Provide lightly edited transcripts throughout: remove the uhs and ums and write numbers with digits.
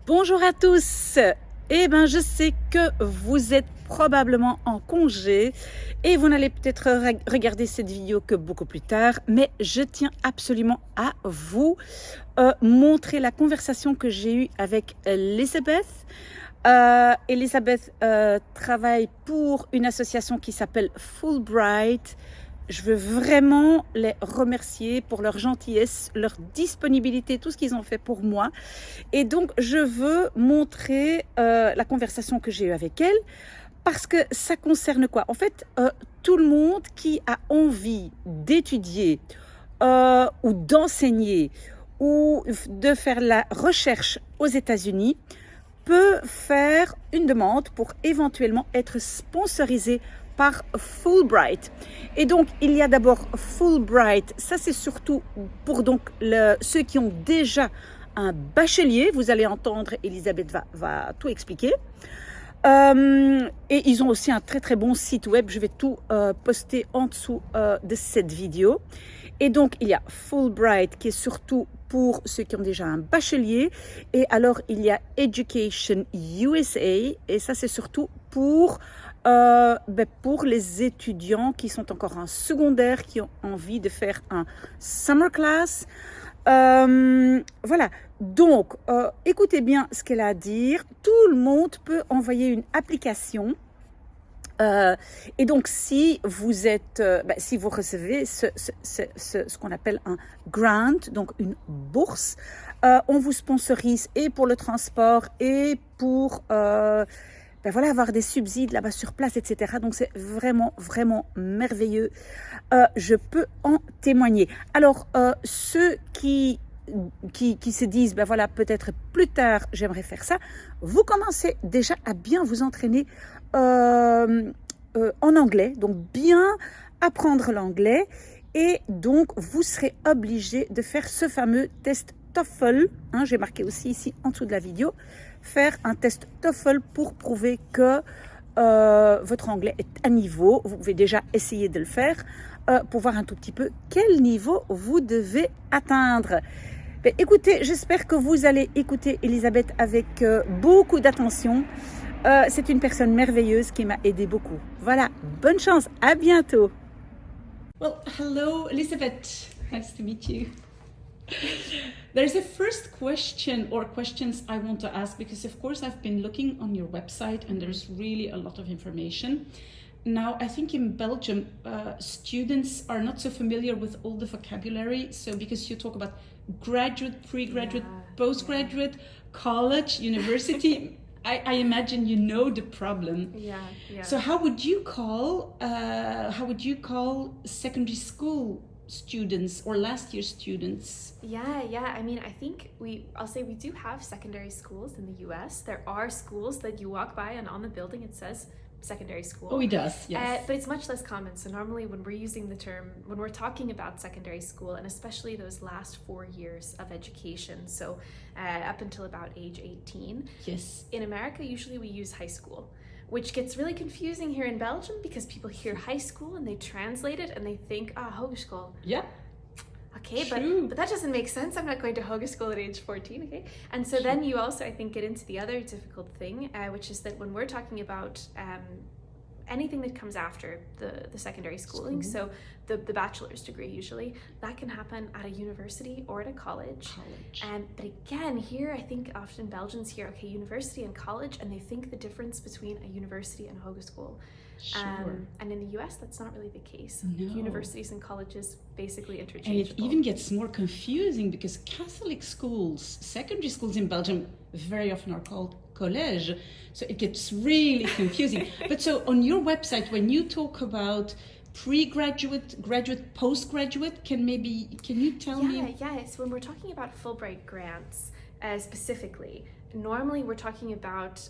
Bonjour à tous. Eh bien, je sais que vous êtes probablement en congé et vous n'allez peut-être regarder cette vidéo que beaucoup plus tard, mais je tiens absolument à vous montrer la conversation que j'ai eue avec Elisabeth. Elisabeth travaille pour une association qui s'appelle Fulbright. Je veux vraiment les remercier pour leur gentillesse, leur disponibilité, tout ce qu'ils ont fait pour moi. Et donc, je veux montrer la conversation que j'ai eue avec elle parce que ça concerne quoi? En fait, tout le monde qui a envie d'étudier ou d'enseigner ou de faire la recherche aux États-Unis peut faire une demande pour éventuellement être sponsorisé par Fulbright. Et donc, il y a d'abord Fulbright. Ça, c'est surtout pour donc ceux qui ont déjà un bachelier. Vous allez entendre, Elisabeth va tout expliquer. Et ils ont aussi un très très bon site web. Je vais tout poster en dessous de cette vidéo. Et donc, il y a Fulbright qui est surtout pour ceux qui ont déjà un bachelier. Et alors, il y a Education USA. Et ça, c'est surtout pour les étudiants qui sont encore en secondaire, qui ont envie de faire un summer class. Voilà, donc écoutez bien ce qu'elle a à dire. Tout le monde peut envoyer une application. Et donc, si vous êtes, si vous recevez ce qu'on appelle un grant, donc une bourse, on vous sponsorise et pour le transport et pour avoir des subsides là-bas sur place, etc. Donc, c'est vraiment, vraiment merveilleux. Je peux en témoigner. Alors, ceux qui se disent, peut-être plus tard, j'aimerais faire ça, vous commencez déjà à bien vous entraîner en anglais, donc bien apprendre l'anglais, et donc vous serez obligé de faire ce fameux test TOEFL, j'ai marqué aussi ici en dessous de la vidéo, faire un test TOEFL pour prouver que votre anglais est à niveau. Vous pouvez déjà essayer de le faire pour voir un tout petit peu quel niveau vous devez atteindre. Écoutez, j'espère que vous allez écouter Elisabeth avec beaucoup d'attention. C'est une personne merveilleuse qui m'a aidé beaucoup. Voilà, bonne chance, à bientôt. Well, hello Elisabeth, nice to meet you. There's a first question or questions I want to ask because of course I've been looking on your website and there's really a lot of information. Now, I think in Belgium, students are not so familiar with all the vocabulary. So because you talk about graduate, pre-graduate, postgraduate, college, university, I imagine you know the problem. Yeah. So how would you call secondary school students or last year students? Yeah. I mean, I think I'll say we do have secondary schools in the US. There are schools that you walk by and on the building it says secondary school. Oh, it does, yes. But it's much less common. So normally when we're using the term, when we're talking about secondary school, and especially those last 4 years of education, so up until about age 18. Yes. In America, usually we use high school, which gets really confusing here in Belgium because people hear high school and they translate it and they think, hogeschool. Yeah. Okay, True. but that doesn't make sense. I'm not going to hogeschool at age 14, okay? And so then you also, I think, get into the other difficult thing, which is that when we're talking about anything that comes after the secondary schooling, so the bachelor's degree usually, that can happen at a university or at a college. But again, here, I think often Belgians hear, okay, university and college, and they think the difference between a university and a hogeschool. Sure. And in the US, that's not really the case. No. Universities and colleges basically And interchangeable. it even gets more confusing because Catholic schools, secondary schools in Belgium, very often are called college. So it gets really confusing. But so on your website, when you talk about pre-graduate, graduate, postgraduate, can you tell me? Yeah. So when we're talking about Fulbright grants specifically, normally we're talking about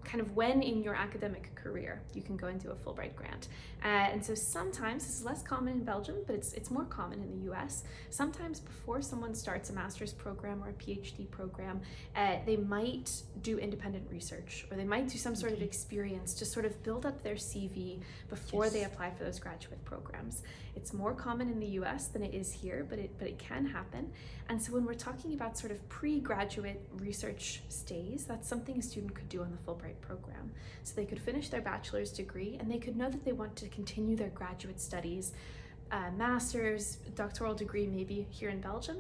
kind of when in your academic career you can go into a Fulbright grant. And so sometimes, this is less common in Belgium, but it's more common in the US. Sometimes before someone starts a master's program or a PhD program, they might do independent research or they might do some sort of experience to sort of build up their CV before they apply for those graduate programs. It's more common in the US than it is here, but it can happen. And so when we're talking about sort of pre-graduate research research stays, that's something a student could do on the Fulbright program. So they could finish their bachelor's degree and they could know that they want to continue their graduate studies, master's, doctoral degree maybe here in Belgium.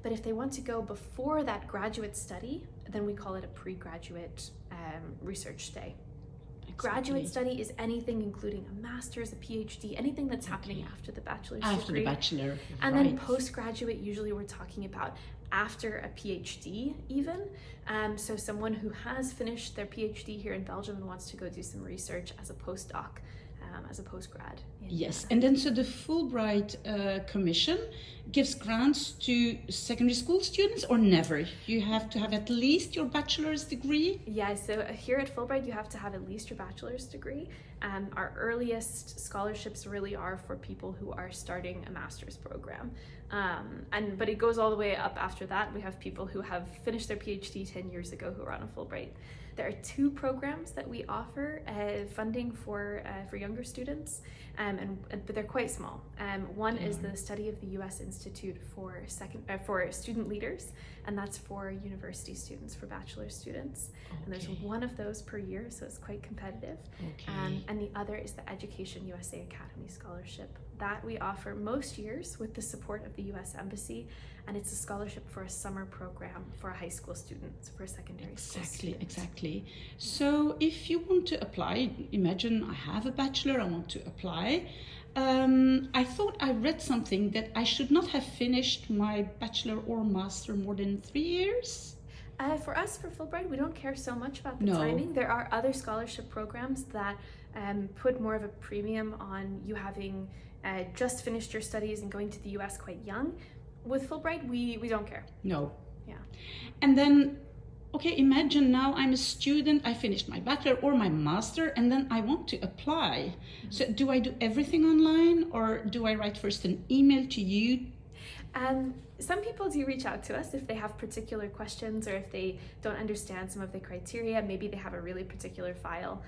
But if they want to go before that graduate study, then we call it a pre-graduate research stay. Graduate study is anything including a master's, a PhD, anything that's happening after the bachelor's degree. After the bachelor, and then postgraduate, usually we're talking about after a PhD even. So someone who has finished their PhD here in Belgium and wants to go do some research as a postdoc, as a postgrad. Yes, and then so the Fulbright Commission gives grants to secondary school students, or never? You have to have at least your bachelor's degree? Yeah, so here at Fulbright you have to have at least your bachelor's degree. Our earliest scholarships really are for people who are starting a master's program. But it goes all the way up after that. We have people who have finished their PhD 10 years ago who are on a Fulbright. There are two programs that we offer funding for younger students, but they're quite small. One is the Study of the U.S. Institute for Student Leaders, and that's for university students, for bachelor students. Okay. And there's one of those per year, so it's quite competitive. Okay. And the other is the Education USA Academy Scholarship. That we offer most years with the support of the U.S. Embassy, and it's a scholarship for a summer program for a high school student, for a secondary school student. Exactly. So if you want to apply, imagine I have a bachelor, I want to apply. I thought I read something that I should not have finished my bachelor or master more than 3 years. For us, for Fulbright, we don't care so much about the timing. There are other scholarship programs that put more of a premium on you having just finished your studies and going to the US quite young. With Fulbright, we don't care. No. Yeah. And then, okay, imagine now I'm a student, I finished my bachelor or my master, and then I want to apply. Mm-hmm. So do I do everything online, or do I write first an email to you? Some people do reach out to us if they have particular questions, or if they don't understand some of the criteria. Maybe they have a really particular file.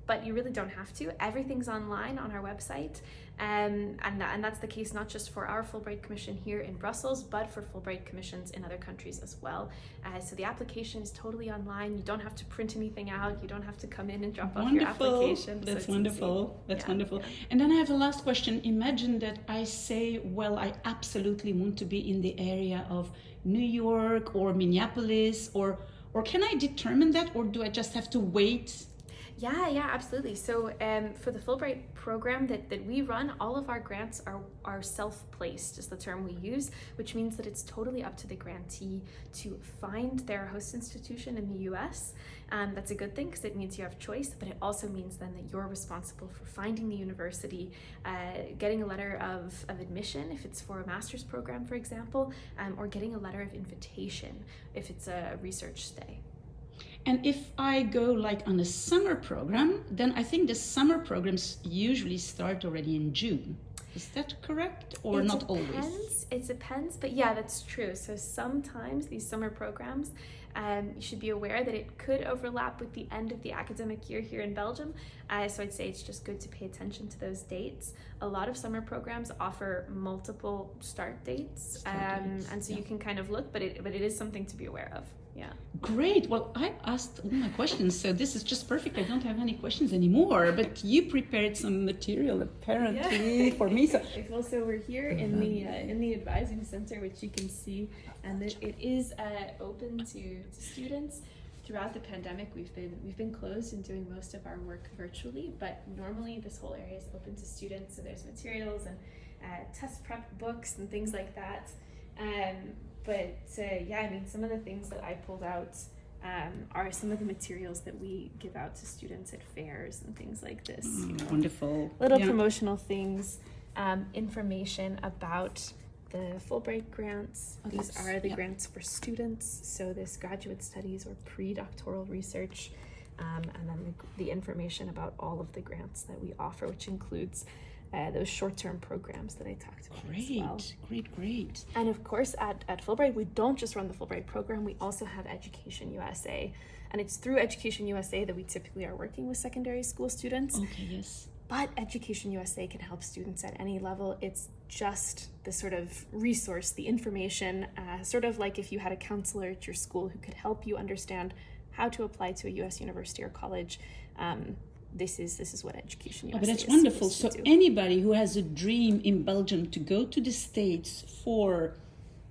But you really don't have to. Everything's online on our website, and that's the case not just for our Fulbright Commission here in Brussels, but for Fulbright Commissions in other countries as well. So the application is totally online. You don't have to print anything out. You don't have to come in and drop off your application. That's so wonderful. That's wonderful. Yeah. And then I have a last question. Imagine that I say, well, I absolutely want to be in the area of New York or Minneapolis, or can I determine that, or do I just have to wait? Yeah, absolutely. So for the Fulbright program that we run, all of our grants are self-placed, is the term we use, which means that it's totally up to the grantee to find their host institution in the US. That's a good thing because it means you have choice, but it also means then that you're responsible for finding the university, getting a letter of admission if it's for a master's program, for example, or getting a letter of invitation if it's a research stay. And if I go like on a summer program, then I think the summer programs usually start already in June. Is that correct, or not always? It depends, but yeah, that's true. So sometimes these summer programs, you should be aware that it could overlap with the end of the academic year here in Belgium. So I'd say it's just good to pay attention to those dates. A lot of summer programs offer multiple start dates, and so you can kind of look, but it is something to be aware of. Yeah. Great. Well, I asked all my questions, so this is just perfect. I don't have any questions anymore, but you prepared some material apparently for me. So also we're here in the advising center, which you can see, and it is open to students. Throughout the pandemic, we've been closed and doing most of our work virtually, but normally this whole area is open to students. So there's materials and test prep books and things like that. But I mean, some of the things that I pulled out are some of the materials that we give out to students at fairs and things like this. Wonderful. Little promotional things, information about the Fulbright grants. These are the grants for students. So this graduate studies or pre-doctoral research, and then the information about all of the grants that we offer, which includes those short-term programs that I talked about as well. Great. And of course, at Fulbright, we don't just run the Fulbright program, we also have Education USA. And it's through Education USA that we typically are working with secondary school students. Okay, yes. But Education USA can help students at any level. It's just the sort of resource, the information, sort of like if you had a counselor at your school who could help you understand how to apply to a US university or college. This is what Education USA but that's is wonderful. So supposed to do. anybody who has a dream in Belgium to go to the States for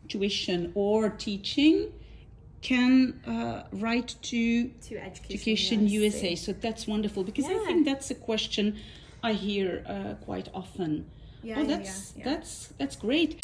tuition or teaching can write to Education USA. So that's wonderful, because I think that's a question I hear quite often. That's great.